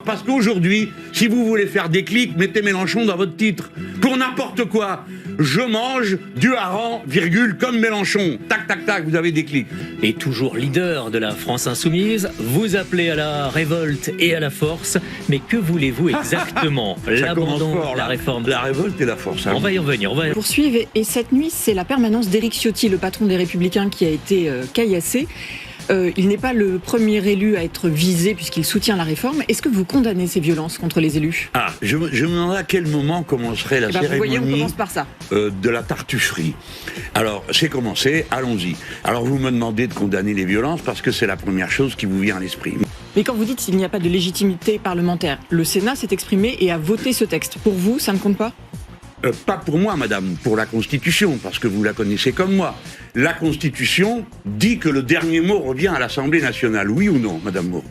parce qu'aujourd'hui, si vous voulez faire des clics, mettez Mélenchon dans votre titre. Pour n'importe quoi. Je mange du hareng, virgule, comme Mélenchon. Tac, tac, tac, vous avez des clics. Et toujours leader de la France insoumise, vous appelez à la révolte et à la force. Mais que voulez-vous exactement? L'abandon, la réforme. La révolte et la force. On va y revenir. Poursuivre. Et cette nuit, c'est la permanence d'Éric Ciotti, le patron des Républicains, qui a été caillassé. Il n'est pas le premier élu à être visé puisqu'il soutient la réforme. Est-ce que vous condamnez ces violences contre les élus? Je me demande à quel moment commencerait la cérémonie, vous voyez, on commence par ça. De la tartufferie. Alors, c'est commencé, allons-y. Alors, vous me demandez de condamner les violences parce que c'est la première chose qui vous vient à l'esprit. Mais quand vous dites qu'il n'y a pas de légitimité parlementaire, le Sénat s'est exprimé et a voté ce texte. Pour vous, ça ne compte pas? Pas pour moi, madame, pour la Constitution, parce que vous la connaissez comme moi. La Constitution dit que le dernier mot revient à l'Assemblée nationale, oui ou non, madame Mourgue?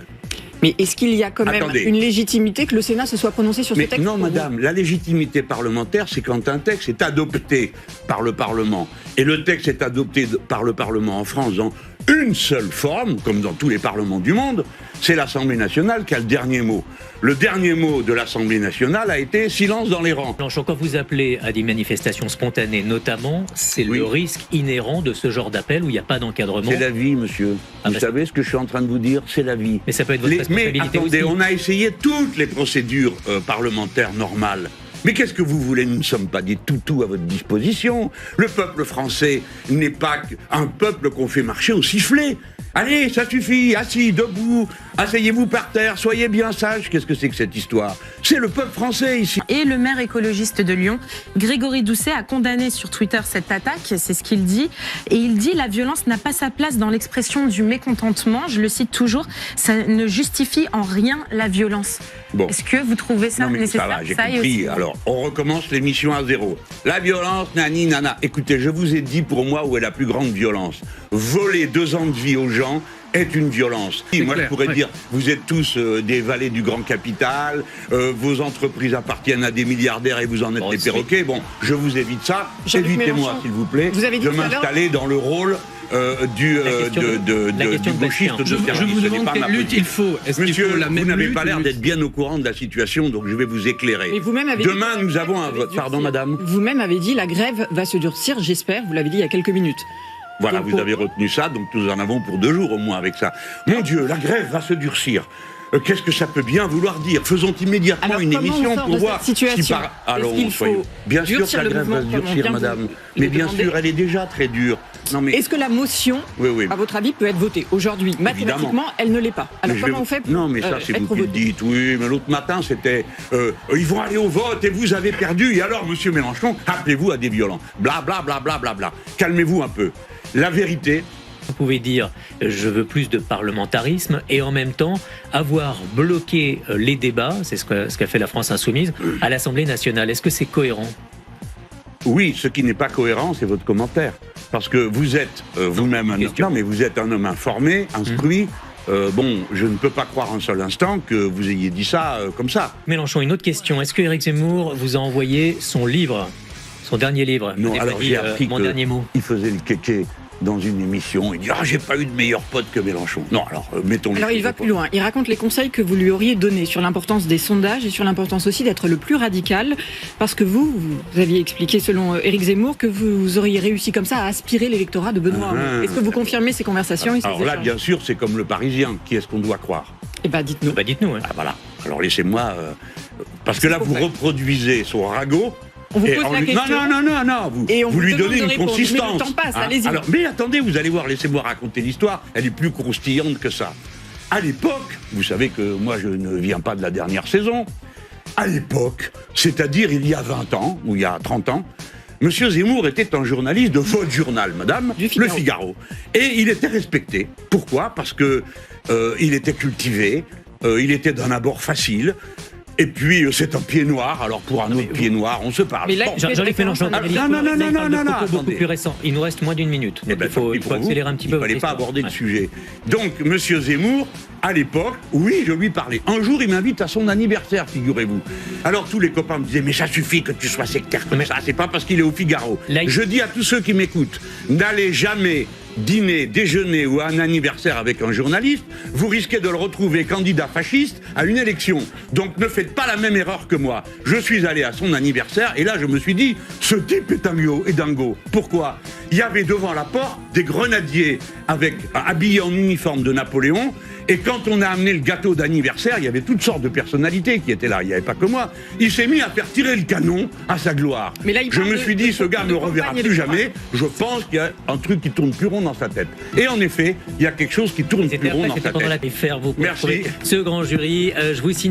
Mais est-ce qu'il y a quand même une légitimité que le Sénat se soit prononcé sur ce texte? Non, madame, la légitimité parlementaire, c'est quand un texte est adopté par le Parlement. Et le texte est adopté par le Parlement en France dans une seule forme, comme dans tous les parlements du monde, c'est l'Assemblée nationale qui a le dernier mot. Le dernier mot de l'Assemblée nationale a été silence dans les rangs. Mélenchon, quand vous appelez à des manifestations spontanées, notamment, c'est le risque inhérent de ce genre d'appel où il n'y a pas d'encadrement. C'est la vie, monsieur. Vous savez ce que je suis en train de vous dire? C'est la vie. Mais ça peut être votre responsabilité. Mais attendez, aussi. On a essayé toutes les procédures parlementaires normales. Mais qu'est-ce que vous voulez? Nous ne sommes pas des toutous à votre disposition. Le peuple français n'est pas un peuple qu'on fait marcher au sifflet. Allez, ça suffit, assis, debout, asseyez-vous par terre, soyez bien sages. Qu'est-ce que c'est que cette histoire? C'est le peuple français ici. Et le maire écologiste de Lyon, Grégory Doucet, a condamné sur Twitter cette attaque, c'est ce qu'il dit. Et il dit « La violence n'a pas sa place dans l'expression du mécontentement ». Je le cite toujours, ça ne justifie en rien la violence. Bon. Est-ce que vous trouvez ça nécessaire? Ça va, j'ai compris. Alors, on recommence l'émission à zéro. La violence, nani, nana. Écoutez, je vous ai dit pour moi où est la plus grande violence. Voler 2 ans de vie aux gens est une violence. Moi, je pourrais dire, vous êtes tous des valets du grand capital, vos entreprises appartiennent à des milliardaires et vous en êtes des perroquets. Bon, je vous évite ça. Évitez-moi, s'il vous plaît, de m'installer dans le rôle du gauchiste de service. Je vous demande quelle lutte il faut. Monsieur, vous n'avez pas l'air d'être bien au courant de la situation, donc je vais vous éclairer. Demain, nous avons un vote. Pardon, madame. Vous-même avez dit la grève va se durcir, j'espère. Vous l'avez dit il y a quelques minutes. Voilà, vous avez retenu ça, donc nous en avons pour 2 jours au moins avec ça. Mon Dieu, la grève va se durcir. Qu'est-ce que ça peut bien vouloir dire? Faisons immédiatement une émission pour voir si par... Alors, bien sûr que la grève va se durcir, madame. Mais bien sûr, elle est déjà très dure. Est-ce que la motion, à votre avis, peut être votée aujourd'hui? Mathématiquement, elle ne l'est pas. Alors comment on fait pour Non, mais ça, c'est vous qui le dites. Oui, mais l'autre matin, c'était ils vont aller au vote et vous avez perdu. Et alors, monsieur Mélenchon, appelez-vous à des violents. Bla, bla, bla, bla, bla, bla. Calmez-vous un peu. La vérité... Vous pouvez dire je veux plus de parlementarisme et en même temps avoir bloqué les débats, c'est ce qu'a fait la France insoumise, à l'Assemblée nationale. Est-ce que c'est cohérent? Oui, ce qui n'est pas cohérent, c'est votre commentaire. Parce que vous êtes vous-même vous êtes un homme informé, instruit. Bon, je ne peux pas croire un seul instant que vous ayez dit ça comme ça. Mélenchon, une autre question. Est-ce que Éric Zemmour vous a envoyé son livre, son dernier livre? Non, alors j'ai appris mon dernier mot. Il faisait le kéké dans une émission, il dit « Ah, j'ai pas eu de meilleur pote que Mélenchon ». Non, alors, mettons... Alors, il va plus loin. Il raconte les conseils que vous lui auriez donnés sur l'importance des sondages et sur l'importance aussi d'être le plus radical, parce que vous aviez expliqué, selon Éric Zemmour, que vous auriez réussi comme ça à aspirer l'électorat de Benoît Hamon. Est-ce que vous confirmez ces conversations et ces Alors là, bien sûr, c'est comme le Parisien. Qui est-ce qu'on doit croire? Eh bien, dites-nous. Dites-nous. Hein. Ah, voilà. Alors, laissez-moi... parce que là, vous reproduisez son ragot. On vous pose la question. Non. Vous lui donnez une consistance. Mais le temps passe, allez-y. Alors, mais attendez, vous allez voir, laissez-moi raconter l'histoire. Elle est plus croustillante que ça. À l'époque, vous savez que moi, je ne viens pas de la dernière saison. À l'époque, c'est-à-dire il y a 20 ans, ou il y a 30 ans, Monsieur Zemmour était un journaliste de votre journal, madame, Le Figaro. Et il était respecté. Pourquoi? Parce que il était cultivé, il était d'un abord facile. Et puis, c'est un pied noir, alors pour un autre pied noir, on se parle. Mais là, Jean-Luc Mélenchon, non, beaucoup plus récent. Il nous reste moins d'1 minute. Il faut accélérer un petit peu. Il ne fallait pas aborder le sujet. Donc, monsieur Zemmour, à l'époque, oui, je lui parlais. Un jour, il m'invite à son anniversaire, figurez-vous. Alors, tous les copains me disaient, mais ça suffit que tu sois sectaire comme ça, c'est pas parce qu'il est au Figaro. Je dis à tous ceux qui m'écoutent, n'allez jamais dîner, déjeuner ou à un anniversaire avec un journaliste, vous risquez de le retrouver candidat fasciste à une élection. Donc ne faites pas la même erreur que moi. Je suis allé à son anniversaire et là je me suis dit, ce type est dingo. Pourquoi ? Il y avait devant la porte des grenadiers habillés en uniforme de Napoléon. Et quand on a amené le gâteau d'anniversaire, il y avait toutes sortes de personnalités qui étaient là. Il n'y avait pas que moi. Il s'est mis à faire tirer le canon à sa gloire. Mais là, je me suis dit, ce gars ne me reverra plus jamais. Je pense qu'il y a un truc qui tourne plus rond dans sa tête. Et en effet, il y a quelque chose qui tourne plus rond dans sa tête. Merci. Merci. Ce grand jury, je vous signale.